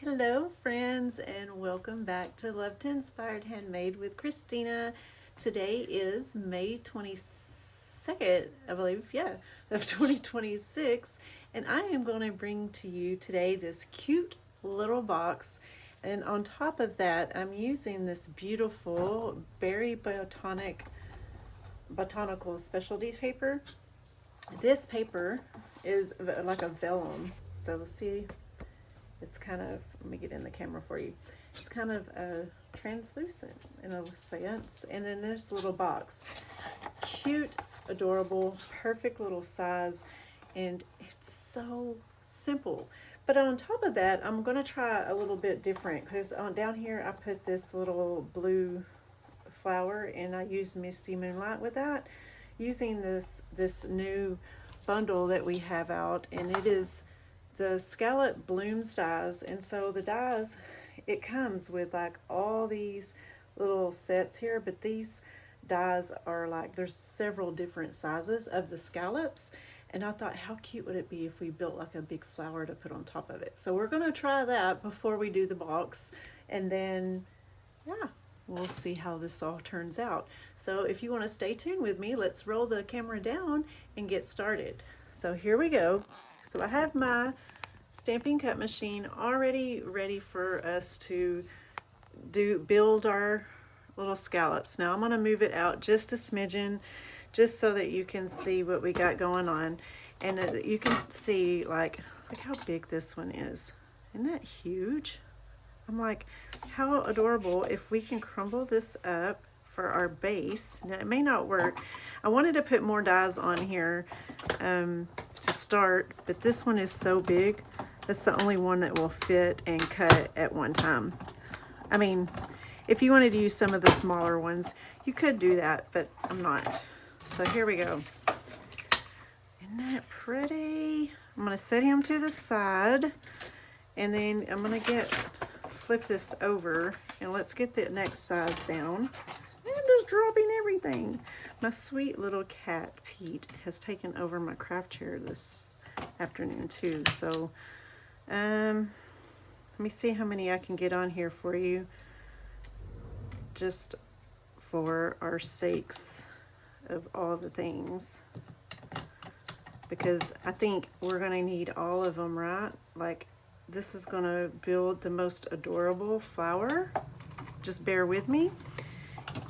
Hello friends, and welcome back to Love to Inspired Handmade with Christina. Today is May 22nd, I believe, of 2026, and I am going to bring to you today this cute little box. And on top of that, I'm using this beautiful berry botanical specialty paper. This paper is like a vellum, so see, it's kind of, let me get in the camera for you. It's kind of translucent in a sense. And then this little box, cute, adorable, perfect little size, and it's so simple. But on top of that, I'm going to try a little bit different, because down here I put this little blue flower, and I used Misty Moonlight with that, using this new bundle that we have out, and it is the Scallop Blooms dies. And so the dies, it comes with like all these little sets here, but these dies are like, there's several different sizes of the scallops, and I thought, how cute would it be if we built like a big flower to put on top of it. So we're going to try that before we do the box, and then we'll see how this all turns out. So if you want to stay tuned with me, let's roll the camera down and get started. So here we go. So I have my Stampin' Cut machine already ready for us to build our little scallops. Now I'm going to move it out just a smidgen, just so that you can see what we got going on. And you can see, like, look how big this one is. Isn't that huge? I'm like, how adorable if we can crumble this up for our base. Now it may not work. I wanted to put more dies on here to start, but this one is so big. That's the only one that will fit and cut at one time. I mean, if you wanted to use some of the smaller ones, you could do that, but I'm not. So here we go. Isn't that pretty? I'm going to set him to the side, and then I'm going to flip this over, and let's get the next size down. I'm just dropping everything. My sweet little cat, Pete, has taken over my craft chair this afternoon too. So let me see how many I can get on here for you, just for our sakes of all the things, because I think we're going to need all of them, right? Like, this is going to build the most adorable flower. Just bear with me.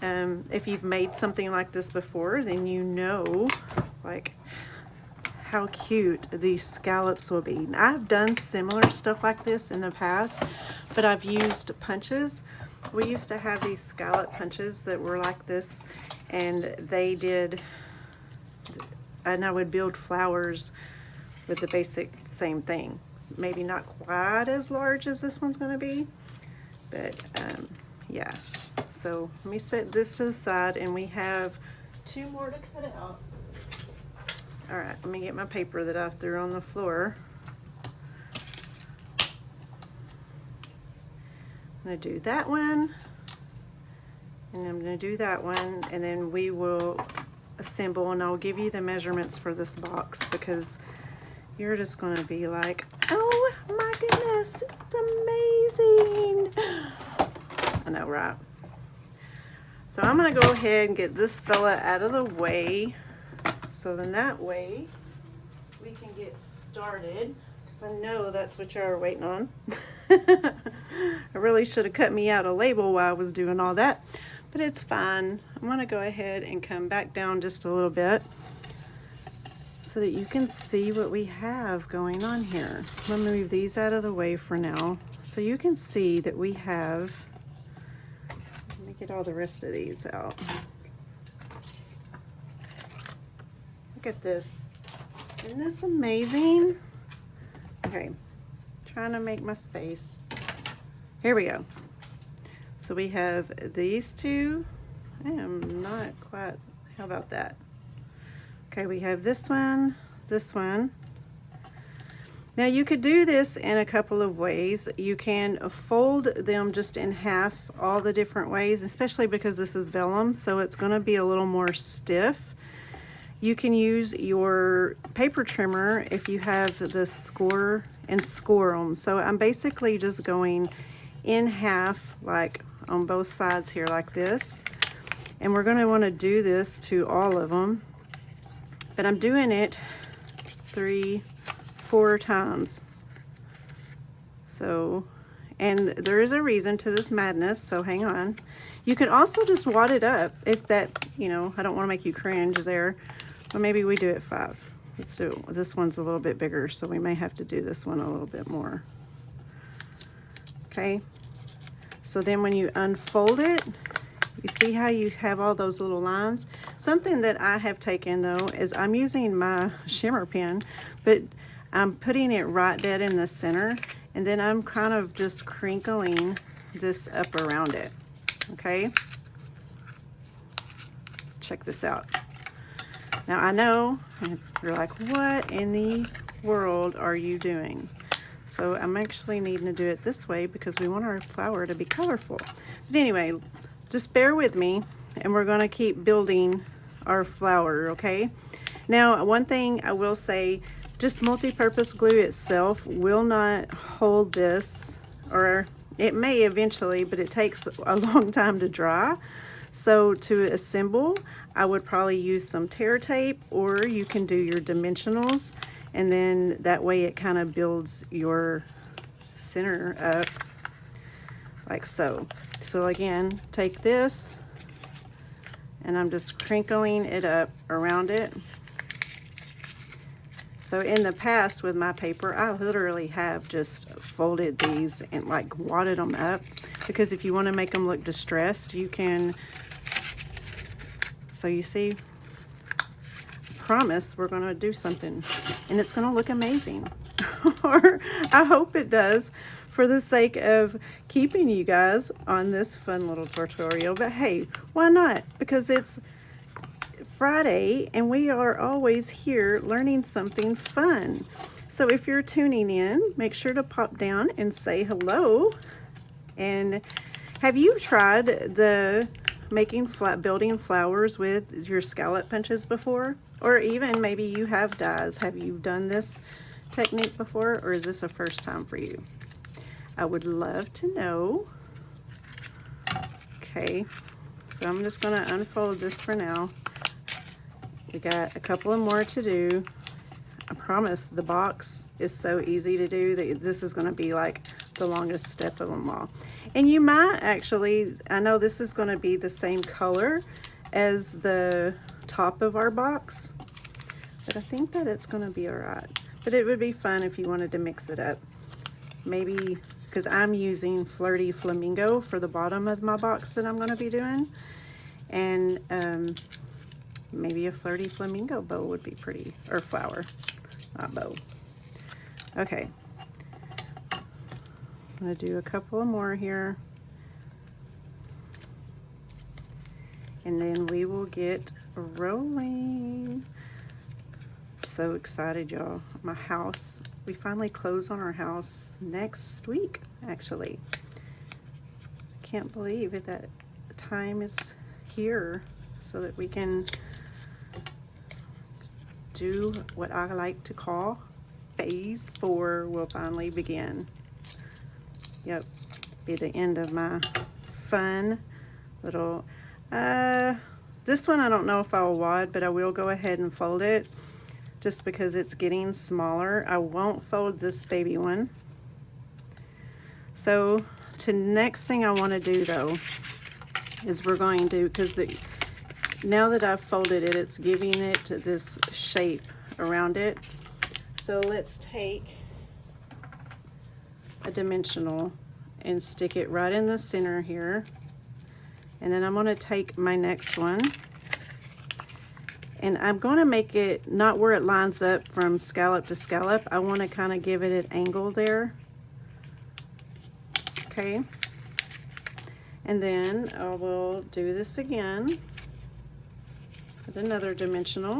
If you've made something like this before, then you know, like, how cute these scallops will be. I've done similar stuff like this in the past, but I've used punches. We used to have these scallop punches that were like this, and I would build flowers with the basic same thing. Maybe not quite as large as this one's going to be, but yeah. So let me set this to the side, and we have 2 more to cut out. All right, let me get my paper that I threw on the floor. I'm going to do that one, and I'm going to do that one, and then we will assemble, and I'll give you the measurements for this box, because you're just going to be like, oh my goodness, it's amazing. I know, right? So I'm going to go ahead and get this fella out of the way, so then that way we can get started, because I know that's what y'all are waiting on. I really should have cut me out a label while I was doing all that, but it's fine. I'm going to go ahead and come back down just a little bit so that you can see what we have going on here. I'm going to move these out of the way for now, so you can see that we have, let me get all the rest of these out. Look at this. Isn't this amazing? Okay, trying to make my space. Here we go. So we have these two. I am not quite, how about that? Okay, we have this one, this one. Now you could do this in a couple of ways. You can fold them just in half all the different ways, especially because this is vellum, so it's going to be a little more stiff. You can use your paper trimmer if you have the score and score them. So I'm basically just going in half, like on both sides here like this. And we're going to want to do this to all of them. But I'm doing it 3, 4 times. So, and there is a reason to this madness, so hang on. You can also just wad it up if that, you know, I don't want to make you cringe there. But maybe we do it 5. Let's do it. This one's a little bit bigger, so we may have to do this one a little bit more. Okay. So then when you unfold it, you see how you have all those little lines? Something that I have taken though is I'm using my shimmer pen, but I'm putting it right dead in the center, and then I'm kind of just crinkling this up around it. Okay? Check this out. Now I know you're like, what in the world are you doing? So I'm actually needing to do it this way because we want our flower to be colorful. But anyway, just bear with me and we're gonna keep building our flower, okay? Now, one thing I will say, just multi-purpose glue itself will not hold this, or it may eventually, but it takes a long time to dry. So to assemble, I would probably use some tear tape, or you can do your dimensionals, and then that way it kind of builds your center up like so. So again, take this and I'm just crinkling it up around it. So in the past with my paper, I literally have just folded these and like wadded them up, because if you want to make them look distressed, you can. So you see, I promise we're going to do something and it's going to look amazing. Or I hope it does, for the sake of keeping you guys on this fun little tutorial. But hey, why not? Because it's Friday and we are always here learning something fun. So if you're tuning in, make sure to pop down and say hello. And have you tried the building flowers with your scallop punches before? Or even maybe you have dies. Have you done this technique before, or is this a first time for you? I would love to know. Okay, so I'm just going to unfold this for now. We got a couple of more to do. I promise the box is so easy to do that this is going to be like the longest step of them all. And you might actually, I know this is going to be the same color as the top of our box, but I think that it's going to be all right. But it would be fun if you wanted to mix it up. Maybe, because I'm using Flirty Flamingo for the bottom of my box that I'm going to be doing. And maybe a Flirty Flamingo bow would be pretty, or flower, not bow. Okay. I'm going to do a couple of more here. And then we will get rolling. So excited, y'all. My house, we finally close on our house next week, actually. I can't believe it, that time is here so that we can do what I like to call phase 4 will finally begin. Yep, be the end of my fun little, this one I don't know if I'll wad, but I will go ahead and fold it just because it's getting smaller. I won't fold this baby one. So the next thing I want to do though is we're going to, because now that I've folded it, it's giving it this shape around it. So let's take a dimensional and stick it right in the center here. And then I'm going to take my next one and I'm going to make it not where it lines up from scallop to scallop. I want to kind of give it an angle there. Okay. And then I will do this again with another dimensional.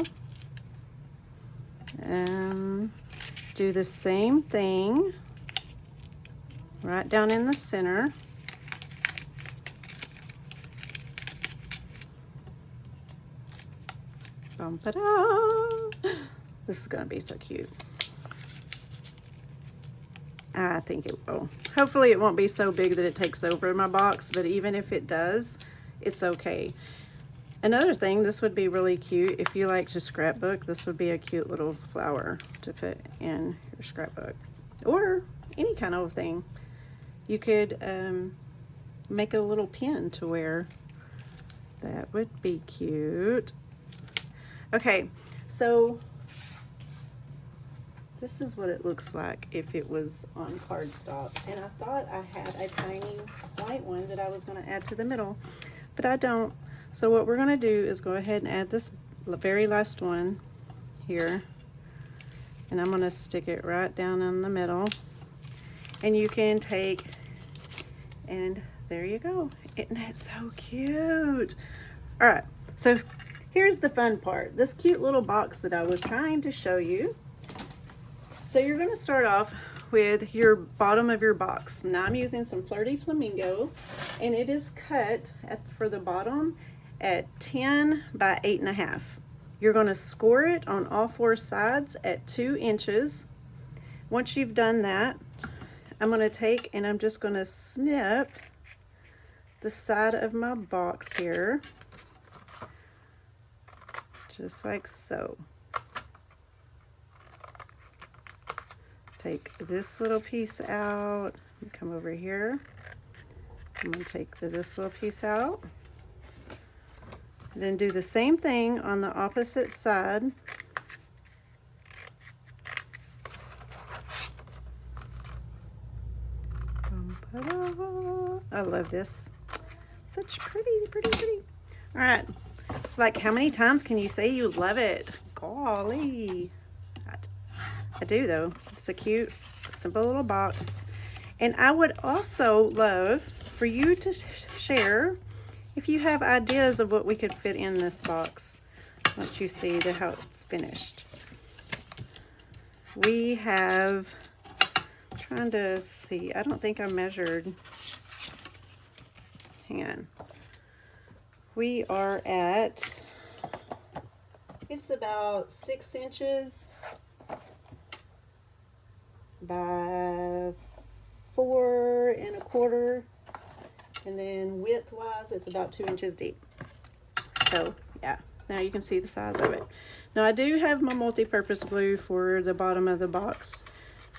Do the same thing right down in the center. Bum-ba-da. This is going to be so cute. I think it will. Hopefully it won't be so big that it takes over my box, but even if it does, it's okay. Another thing, this would be really cute if you like to scrapbook. This would be a cute little flower to put in your scrapbook, or any kind of thing. You could make a little pin to wear. That would be cute. Okay, so this is what it looks like if it was on cardstock. And I thought I had a tiny white one that I was going to add to the middle, but I don't. So what we're going to do is go ahead and add this very last one here. And I'm going to stick it right down in the middle. And you can take, and there you go. Isn't that so cute? All right, so here's the fun part. This cute little box that I was trying to show you. So you're going to start off with your bottom of your box. Now I'm using some Flirty Flamingo, and it is cut for the bottom at 10 by 8.5. You're going to score it on all four sides at 2 inches. Once you've done that, I'm going to take and I'm just going to snip the side of my box here, just like so. Take this little piece out, come over here. I'm going to take this little piece out. Then do the same thing on the opposite side. I love this. Such pretty. All right. It's like, how many times can you say you love it? Golly. I do though. It's a cute, simple little box. And I would also love for you to share if you have ideas of what we could fit in this box once you see how it's finished. We have, I'm trying to see, I don't think I measured. Hang on. We are at, it's about 6 inches by 4 1/4, and then width wise it's about 2 inches deep. So yeah, now you can see the size of it. Now I do have my multi-purpose glue for the bottom of the box.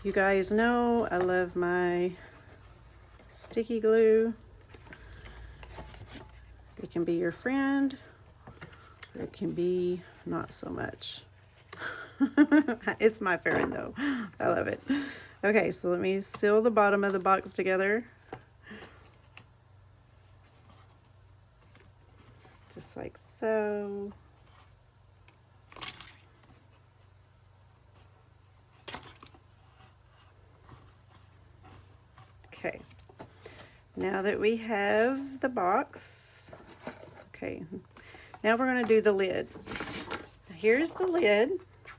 You guys know I love my sticky glue. It can be your friend, or it can be not so much. It's my friend though. I love it. Okay, so let me seal the bottom of the box together. Just like so. Okay. Now that we have the box, okay, now we're going to do the lid. Here's the lid.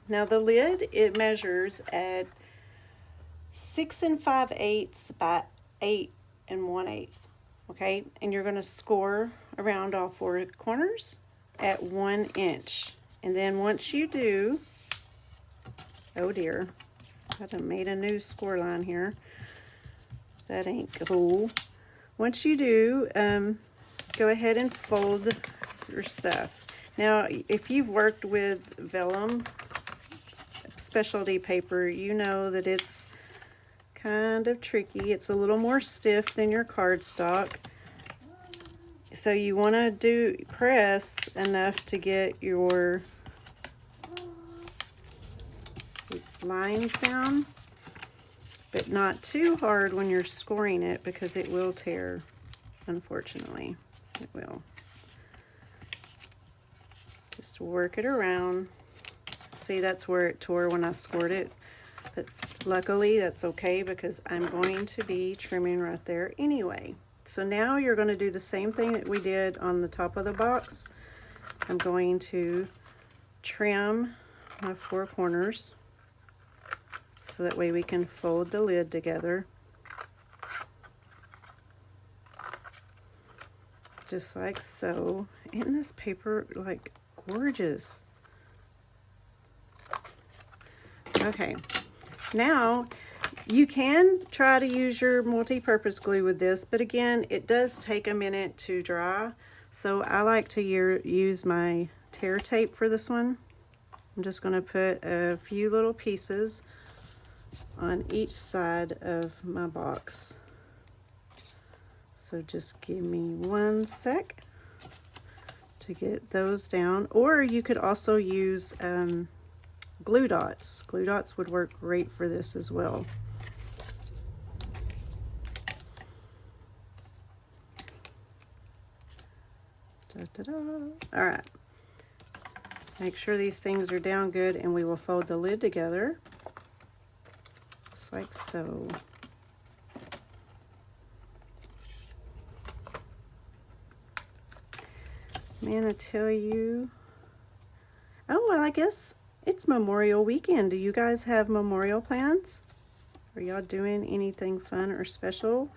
Now the lid, it measures at 6 5/8 by 8 1/8. Okay, and you're going to score around all four corners at 1 inch. And then once you do, oh dear, I done made a new score line here. That ain't cool. Once you do, go ahead and fold your stuff. Now, if you've worked with vellum specialty paper, you know that it's kind of tricky. It's a little more stiff than your cardstock. So you want to press enough to get your lines down, but not too hard when you're scoring it, because it will tear, unfortunately. It will. Just work it around. See, that's where it tore when I scored it. But luckily, that's okay, because I'm going to be trimming right there anyway. So now you're going to do the same thing that we did on the top of the box. I'm going to trim my four corners, so that way we can fold the lid together. Just like so. Isn't this paper like gorgeous? Okay, now You can try to use your multi-purpose glue with this, but again, it does take a minute to dry. So I like to use my tear tape for this one. I'm just going to put a few little pieces on each side of my box. So just give me 1 sec to get those down. Or you could also use glue dots. Glue dots would work great for this as well. All right, make sure these things are down good, and we will fold the lid together just like so. Man, I tell you, oh well, I guess it's Memorial Weekend. Do you guys have memorial plans? Are y'all doing anything fun or special?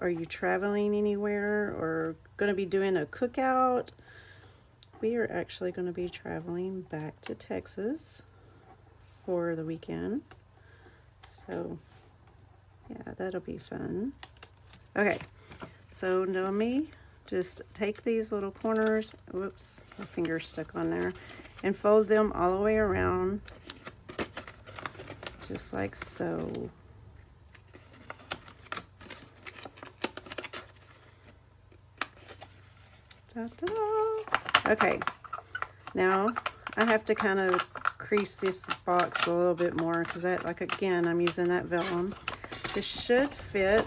Are you traveling anywhere or going to be doing a cookout? We are actually going to be traveling back to Texas for the weekend. So, yeah, that'll be fun. Okay, so let me just take these little corners, whoops, my finger's stuck on there, and fold them all the way around, just like so. Okay, now I have to kind of crease this box a little bit more because that, like again, I'm using that vellum. This should fit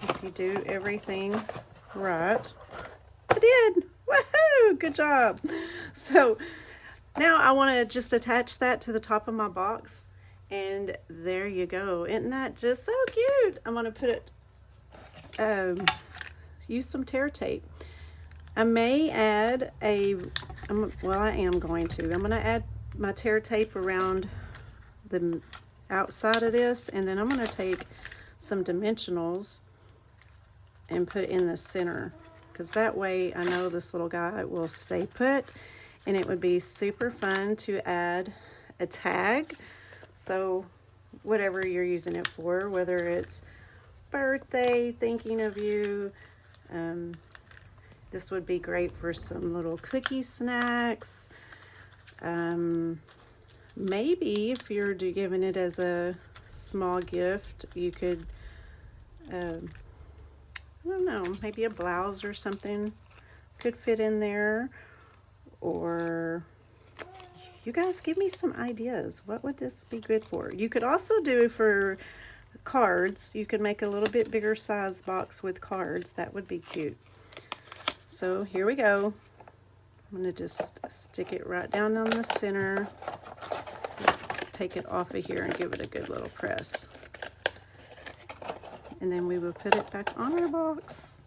if you do everything right. I did! Woohoo! Good job! So now I want to just attach that to the top of my box, and there you go. Isn't that just so cute? I'm going to put it, use some tear tape. I may add well, I am going to. I'm going to add my tear tape around the outside of this, and then I'm going to take some dimensionals and put it in the center, because that way I know this little guy will stay put, and it would be super fun to add a tag. So whatever you're using it for, whether it's birthday, thinking of you, this would be great for some little cookie snacks. Maybe if you're giving it as a small gift, you could, I don't know, maybe a blouse or something could fit in there. Or you guys give me some ideas. What would this be good for? You could also do it for cards. You could make a little bit bigger size box with cards. That would be cute. So here we go. I'm going to just stick it right down on the center. Just take it off of here and give it a good little press. And then we will put it back on our box.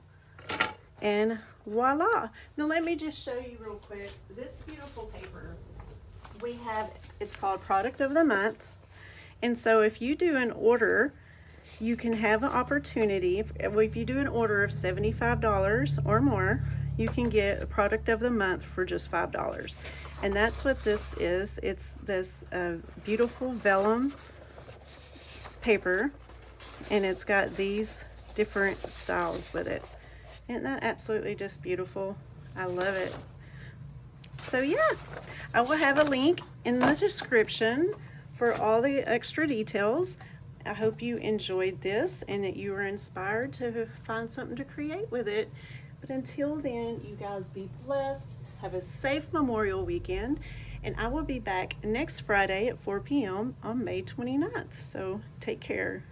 And voila. Now let me just show you real quick. This beautiful paper we have, it's called Product of the Month. And so if you do an order, you can have an opportunity. If you do an order of $75 or more, you can get a product of the month for just $5. And that's what this is. It's this beautiful vellum paper, and it's got these different styles with it. Isn't that absolutely just beautiful? I love it. So yeah, I will have a link in the description for all the extra details. I hope you enjoyed this and that you were inspired to find something to create with it. But until then, you guys be blessed. Have a safe Memorial Weekend. And I will be back next Friday at 4 p.m. on May 29th. So take care.